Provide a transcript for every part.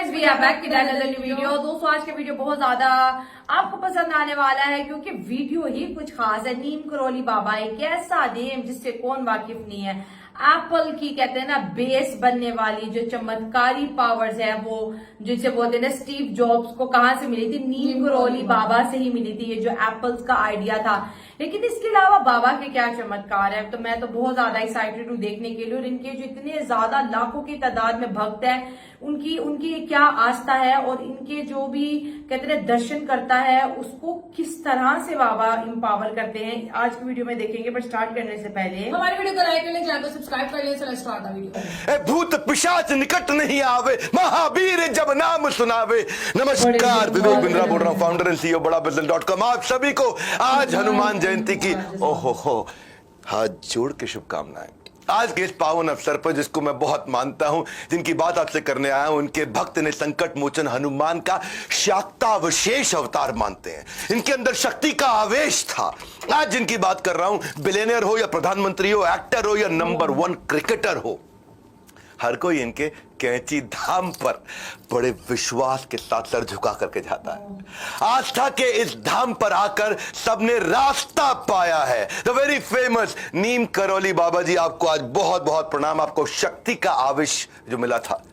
Guys we are back with another new video. दोस्तों आज का वीडियो बहुत ज्यादा आपको पसंद आने वाला है क्योंकि वीडियो ही कुछ खास है। नीम करौली बाबा एक ऐसा नेम जिससे कौन वाकिफ नहीं है। एप्पल की कहते हैं ना बेस बनने वाली जो चमत्कारी पावर्स है वो जिसे बोलते हैं ना स्टीव जॉब्स को कहां से मिली थी? नीम करौली बाबा से ही मिली थी। ये जो एप्पल्स का आइडिया था। लेकिन इसके अलावा बाबा के क्या चमत्कार है, तो मैं तो बहुत ज्यादा एक्साइटेड हूँ देखने के लिए। और इनके जो इतने ज्यादा लाखों की तादाद में भक्त है उनकी उनकी क्या आस्था है और इनके जो भी कहते हैं दर्शन करता है उसको किस तरह से बाबा इम्पावर करते हैं आज की वीडियो में देखेंगे। बट स्टार्ट करने से पहले हमारी वीडियो को लाइक कर ले, चैनल को सब्सक्राइब कर ले। चलो स्टार्ट द वीडियो। भूत पिशाच निकट नहीं आवे, महावीर जब नाम सुनावे। नमस्कार, विवेक बिंद्रा बोल रहा हूँ, फाउंडर एंड सीईओ बड़ाबिजनेस.com। आप सभी को आज हनुमान जयंती की ओहो हाथ जोड़ के शुभकामनाएं। आज के इस पावन अवसर पर जिसको मैं बहुत मानता हूं, जिनकी बात आपसे करने आया हूं, उनके भक्त ने संकट मोचन हनुमान का शाक्तावशेष अवतार मानते हैं। इनके अंदर शक्ति का आवेश था। आज जिनकी बात कर रहा हूं, बिलियनियर हो या प्रधानमंत्री हो, एक्टर हो या नंबर 1 क्रिकेटर हो, हर कोई इनके कैंची धाम पर बड़े विश्वास के साथ सर झुका करके जाता है। आस्था के इस धाम पर आकर सबने रास्ता पाया है। द वेरी फेमस नीम करौली बाबा जी, आपको आज बहुत बहुत प्रणाम। आपको शक्ति का आवेश जो मिला था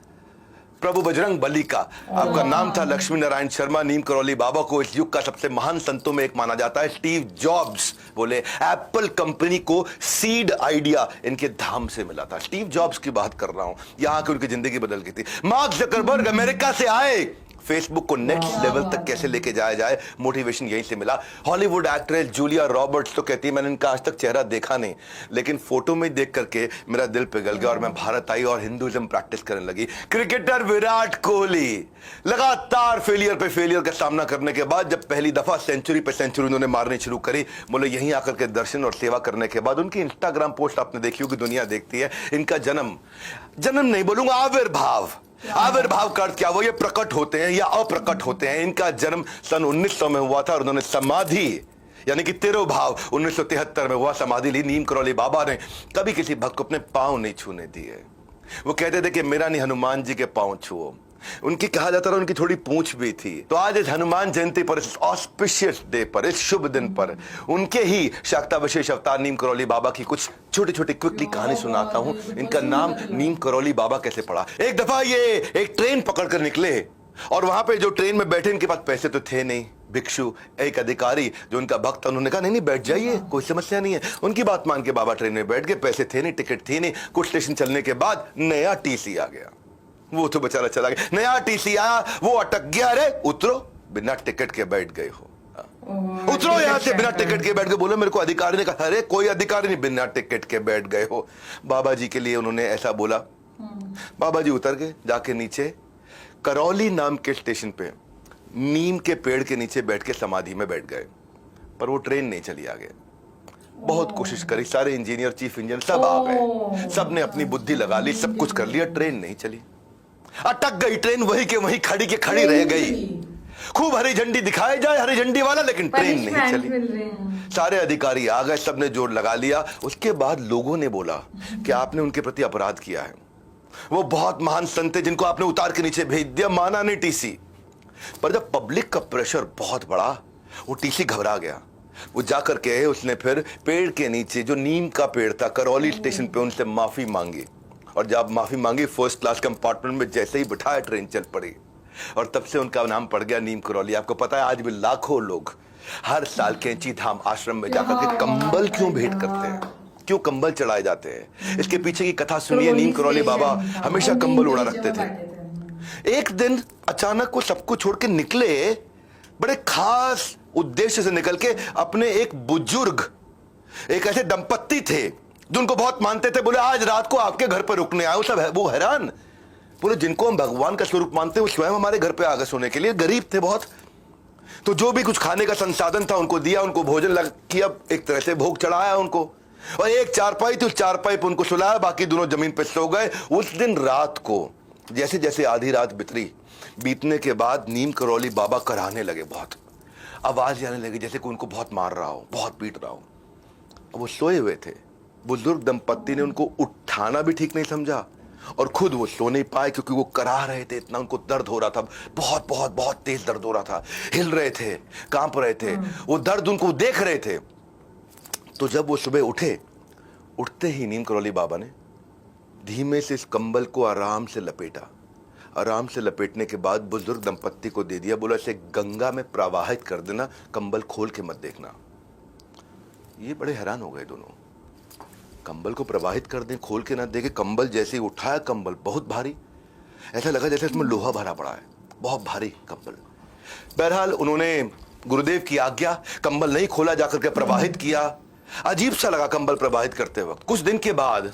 प्रभु बजरंग बली का, आपका नाम था लक्ष्मी नारायण शर्मा। नीम करौली बाबा को इस युग का सबसे महान संतों में एक माना जाता है। स्टीव जॉब्स बोले एप्पल कंपनी को सीड आइडिया इनके धाम से मिला था। स्टीव जॉब्स की बात कर रहा हूं, यहां की उनकी जिंदगी बदल गई थी। मार्क जकरबर्ग अमेरिका से आए, फेसबुक को नेक्स्ट लेवल तक कैसे लेके जाया जाए, मोटिवेशन यहीं से मिला। हॉलीवुड एक्ट्रेस जूलिया रॉबर्ट्स तो कहती है मैंने इनका आज तक चेहरा देखा नहीं, लेकिन फोटो में देख करके मेरा दिल पिघल गया और मैं भारत आई और हिंदुइज्म प्रैक्टिस करने लगी। क्रिकेटर विराट कोहली लगातार फेलियर पे फेलियर का सामना करने के बाद जब पहली दफा सेंचुरी पे सेंचुरी उन्होंने मारनी शुरू करी, बोले यहीं आकर के दर्शन और सेवा करने के बाद उनकी इंस्टाग्राम पोस्ट आपने देखी होगी, दुनिया देखती है। इनका जन्म नहीं बोलूंगा, आविर्भाव का अर्थ क्या? वो ये प्रकट होते हैं या अप्रकट होते हैं। इनका जन्म सन 1900 में हुआ था और उन्होंने समाधि यानी कि तिरोभाव 1973 में हुआ, समाधि ली। नीम करौली बाबा ने कभी किसी भक्त को अपने पांव नहीं छूने दिए। वो कहते थे कि मेरा नहीं हनुमान जी के पांव छुओ। उनकी कहा जाता था उनकी थोड़ी पूंछ भी थी। तो आज इस हनुमान जयंती पर, इस ऑस्पिशियस डे पर, इस शुभ दिन पर उनके ही शाक्तावशेष अवतार नीम करौली बाबा की कुछ छोटी छोटी क्विकली कहानी सुनाता हूं। इनका नाम नीम करौली बाबा कैसे पड़ा? एक दफा ये एक ट्रेन पकड़कर निकले और वहां पे जो ट्रेन में बैठे, इनके पास पैसे तो थे नहीं। भिक्षु एक अधिकारी जो उनका भक्त था, उन्होंने कहा नहीं बैठ जाइए, कोई समस्या नहीं है। उनकी बात मान के बाबा ट्रेन में बैठ गए। पैसे थे नहीं, टिकट थी नहीं। कुछ स्टेशन चलने के बाद नया टीसी आ गया। वो तो बेचारा चला गया। नया टीसी आया, वो अटक गया। अरे उतरो, बिना टिकट के बैठ गए हो। उतरो यहां से, बिना टिकट के बैठ गए। बोले मेरे को अधिकारी ने कहा। अरे कोई अधिकारी नहीं, बिना टिकट के बैठ गए हो। बाबा जी के लिए उन्होंने ऐसा बोला। बाबा जी उतर गए, जाके नीचे करौली नाम के स्टेशन पे नीम के पेड़ के नीचे बैठ के समाधि में बैठ गए। पर वो ट्रेन नहीं चली आगे। बहुत कोशिश करी, सारे इंजीनियर, चीफ इंजीनियर सब आ गए, सबने अपनी बुद्धि लगा ली, सब कुछ कर लिया, ट्रेन नहीं चली। अटक गई ट्रेन, वही के वही खड़ी के खड़ी रह गई। खूब हरी झंडी दिखाई जाए, हरी झंडी वाला, लेकिन ट्रेन नहीं चली। सारे अधिकारी आ गए, सबने जोर लगा लिया। उसके बाद लोगों ने बोला कि आपने उनके प्रति अपराध किया है। वो बहुत महान संत थे जिनको आपने उतार के नीचे भेज दिया। माना नहीं टीसी। पर जब पब्लिक का प्रेशर बहुत बड़ा, वो टीसी घबरा गया। वो जाकर के उसने फिर पेड़ के नीचे, जो नीम का पेड़ था, करौली स्टेशन पे उनसे माफी मांगी। और जब माफी मांगी, फर्स्ट क्लास कंपार्टमेंट में जैसे ही बिठाया, ट्रेन चल पड़ी। और तब से उनका नाम पड़ गया नीम करौली। आपको पता है आज भी लाखों लोग हर साल कैंची धाम आश्रम में जाकर के कंबल क्यों भेंट करते हैं, क्यों कंबल चढ़ाए जाते हैं? इसके पीछे की कथा सुनिए। नीम करौली बाबा हमेशा कंबल उड़ा रखते थे। एक दिन अचानक वो सबको छोड़ के निकले, बड़े खास उद्देश्य से निकल के। अपने एक बुजुर्ग, एक ऐसे दंपत्ति थे जो उनको बहुत मानते थे। बोले आज रात को आपके घर पर रुकने आए। सब है, वो हैरान। बोले जिनको हम भगवान का स्वरूप मानते हैं वो स्वयं हमारे घर पे आ गए सोने के लिए। गरीब थे बहुत, तो जो भी कुछ खाने का संसाधन था उनको दिया, उनको भोजन लग किया, एक तरह से भोग चढ़ाया उनको। और एक चारपाई थी, उस चारपाई पर उनको सुलाया, बाकी दोनों जमीन पर सो गए। उस दिन रात को जैसे जैसे आधी रात बीतने के बाद नीम करौली बाबा कराहने लगे। बहुत आवाज आने लगी जैसे कि उनको बहुत मार रहा हो, बहुत पीट रहा हो। वो सोए हुए थे। बुजुर्ग दंपत्ति ने उनको उठाना भी ठीक नहीं समझा और खुद वो सो नहीं पाए क्योंकि वो करा रहे थे, इतना उनको दर्द हो रहा था, बहुत बहुत बहुत तेज दर्द हो रहा था, हिल रहे थे, कांप रहे थे, वो दर्द उनको देख रहे थे। तो जब वो सुबह उठे, उठते ही नीम करौली बाबा ने धीमे से इस कंबल को आराम से लपेटा। आराम से लपेटने के बाद बुजुर्ग दंपत्ति को दे दिया, बोला इसे गंगा में प्रवाहित कर देना, कंबल खोल के मत देखना। ये बड़े हैरान हो गए दोनों, कंबल को प्रवाहित कर दें, खोल के ना देखे। कंबल जैसे ही उठाया, कंबल बहुत भारी, ऐसा लगा जैसे इसमें लोहा भरा पड़ा है, बहुत भारी कंबल। बहरहाल उन्होंने गुरुदेव की आज्ञा, कंबल नहीं खोला, जाकर के प्रवाहित किया। अजीब सा लगा कंबल प्रवाहित करते वक्त। कुछ दिन के बाद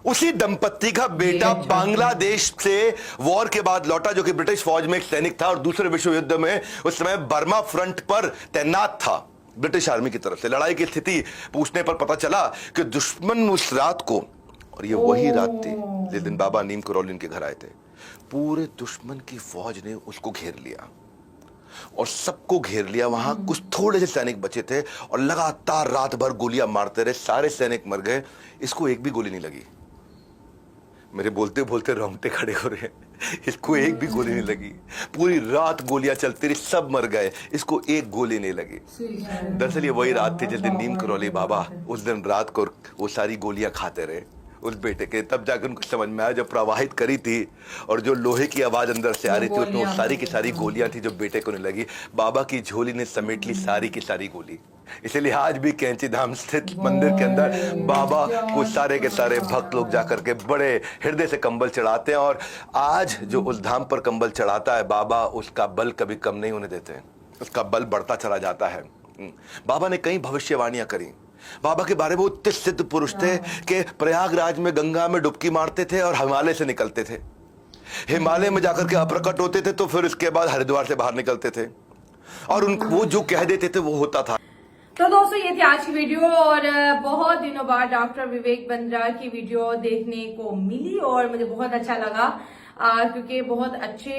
उसी दंपत्ति का बेटा बांग्लादेश से वॉर के बाद लौटा, जो कि ब्रिटिश फौज में एक सैनिक था और दूसरे विश्व युद्ध में उस समय बर्मा फ्रंट पर तैनात था ब्रिटिश आर्मी की तरफ से। लड़ाई की स्थिति पूछने पर पता चला कि दुश्मन उस रात को, और ये वही रात थी जिस दिन बाबा नीम करौली उनके घर आए थे, पूरे दुश्मन की फौज ने उसको घेर लिया और सबको घेर लिया। वहां कुछ थोड़े से सैनिक बचे थे और लगातार रात भर गोलियां मारते रहे। सारे सैनिक मर गए, इसको एक भी गोली नहीं लगी। मेरे बोलते बोलते रोंगटे खड़े हो रहे हैं। इसको एक भी गोली नहीं लगी, पूरी रात गोलियां चलती रही, सब मर गए, इसको एक गोली नहीं लगी। दरअसल ये वही रात थी जिस दिन नीम करौली बाबा उस दिन रात को वो सारी गोलियां खाते रहे उस बेटे के। तब जाकर उनको समझ में आया, जब प्रवाहित करी थी और जो लोहे की आवाज अंदर से आ रही थी, उसमें सारी की सारी गोलियां थी जो बेटे को नहीं लगी। बाबा की झोली ने समेट ली सारी की सारी गोली। इसीलिए आज भी कैंची धाम स्थित मंदिर के अंदर बाबा को सारे के सारे भक्त लोग जाकर के बड़े हृदय से कंबल चढ़ाते हैं। और आज जो उस धाम पर कंबल चढ़ाता है बाबा, उसका बल कभी कम नहीं होने देते, उसका बल बढ़ता चला जाता है। बाबा ने कई भविष्यवाणियां करी। बाबा के बारे में वो सिद्ध पुरुष थे कि प्रयागराज में गंगा में डुबकी मारते थे और हिमालय से निकलते थे, हिमालय में जाकर के अप्रकट होते थे, तो फिर इसके बाद हरिद्वार से बाहर निकलते थे और वो जो कह देते थे वो होता था। तो दोस्तों ये थी आज की वीडियो और बहुत दिनों बाद डॉक्टर विवेक बंद्रा की वीडियो देखने को मिली और मुझे बहुत अच्छा लगा क्योंकि बहुत अच्छे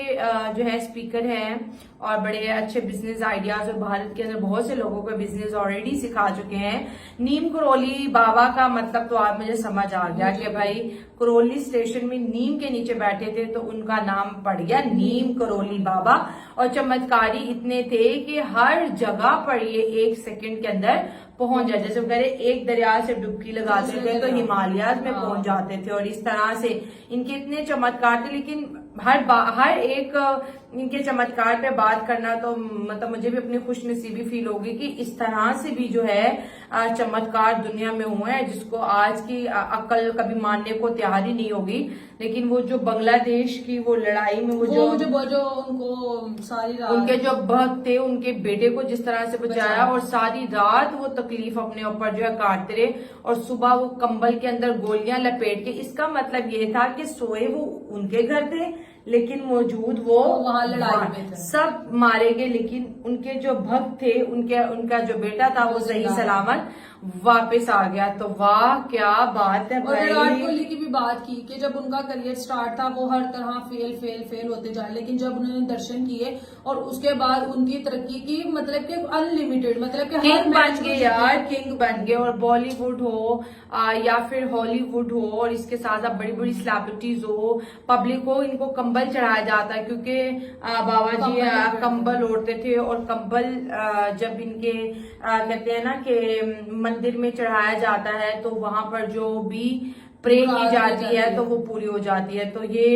जो है स्पीकर हैं और बड़े अच्छे बिजनेस आइडियाज और भारत के अंदर बहुत से लोगों को बिजनेस ऑलरेडी सिखा चुके हैं। नीम करौली बाबा का मतलब तो आज मुझे समझ आ गया कि भाई करौली स्टेशन में नीम के नीचे बैठे थे तो उनका नाम पड़ गया नीम करौली बाबा। और चमत्कारी इतने थे कि हर जगह पर ये 1 सेकंड के अंदर पहुंच जाए। जैसे वो कह रहे एक दरिया से डुबकी लगाते थे तो हिमालयाज में पहुंच जाते थे और इस तरह से इनके इतने चमत्कार थे। लेकिन हर एक इनके चमत्कार पे बात करना तो मतलब मुझे भी अपनी खुशनसीबी फील होगी कि इस तरह से भी जो है चमत्कार दुनिया में हुए हैं जिसको आज की अक्ल कभी मानने को तैयार ही नहीं होगी। लेकिन वो जो बांग्लादेश की वो लड़ाई में वो जो उनको सारी रात उनके जो भक्त थे उनके बेटे को जिस तरह से बचाया और सारी रात वो तकलीफ अपने ऊपर जो है काटते रहे और सुबह वो कंबल के अंदर गोलियां लपेट के, इसका मतलब ये था कि सोए वो उनके घर थे लेकिन मौजूद वो वहां लड़ाई में थे, सब मारे गए। लेकिन उनके जो भक्त थे उनका जो बेटा था वो सही सलामत वापस आ गया। तो वाह क्या बात है। और विराट कोहली की भी बात की कि जब उनका करियर स्टार्ट था वो हर तरह फेल होते जाए, लेकिन जब उन्होंने दर्शन किए और उसके बाद उनकी तरक्की की मतलब कि अनलिमिटेड, मतलब कि किंग बन गए यार, किंग बन गए। और बॉलीवुड हो या फिर हॉलीवुड हो और इसके साथ साथ बड़ी बड़ी सेलिब्रिटीज हो, पब्लिक हो, इनको कंबल चढ़ाया जाता है क्योंकि बाबा जी कंबल ओढ़ते थे। और कंबल जब इनके कहते हैं ना कि मंदिर में चढ़ाया जाता है तो वहां पर जो भी प्रे की जाती है तो वो पूरी हो जाती है। तो ये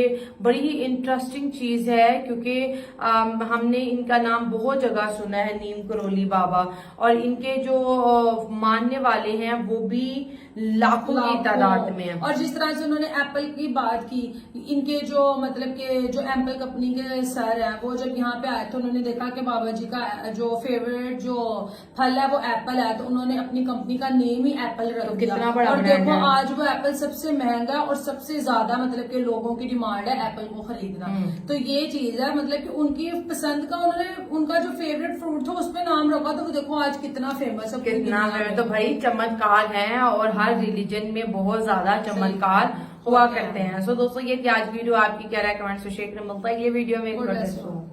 बड़ी ही इंटरेस्टिंग चीज है क्योंकि हमने इनका नाम बहुत जगह सुना है नीम करौली बाबा और इनके जो मानने वाले हैं वो भी लाखों की तादाद में है। और जिस तरह से उन्होंने एप्पल की बात की, इनके जो मतलब के जो एप्पल कंपनी के सर है वो जब यहाँ पे आए तो उन्होंने देखा कि बाबा जी का जो फेवरेट जो फल है वो एप्पल है, तो उन्होंने अपनी कंपनी का नेम ही एप्पल रख दिया। कितना बड़ा और देखो आज वो एप्पल सबसे महंगा और सबसे ज्यादा मतलब के लोगों की डिमांड है एप्पल को खरीदना। तो ये चीज है मतलब कि उनकी पसंद का उन्होंने उनका जो फेवरेट फ्रूट था उसमें नाम रखा, तो वो देखो आज कितना फेमस है, कितना फेमस। तो भाई चमत्कार है और हर रिलीजन में बहुत ज्यादा चमत्कार हुआ करते हैं। सो दोस्तों ये थी आज वीडियो, आपकी क्या राय कमेंट्स में शेयर करें। मिलता है ये वीडियो में।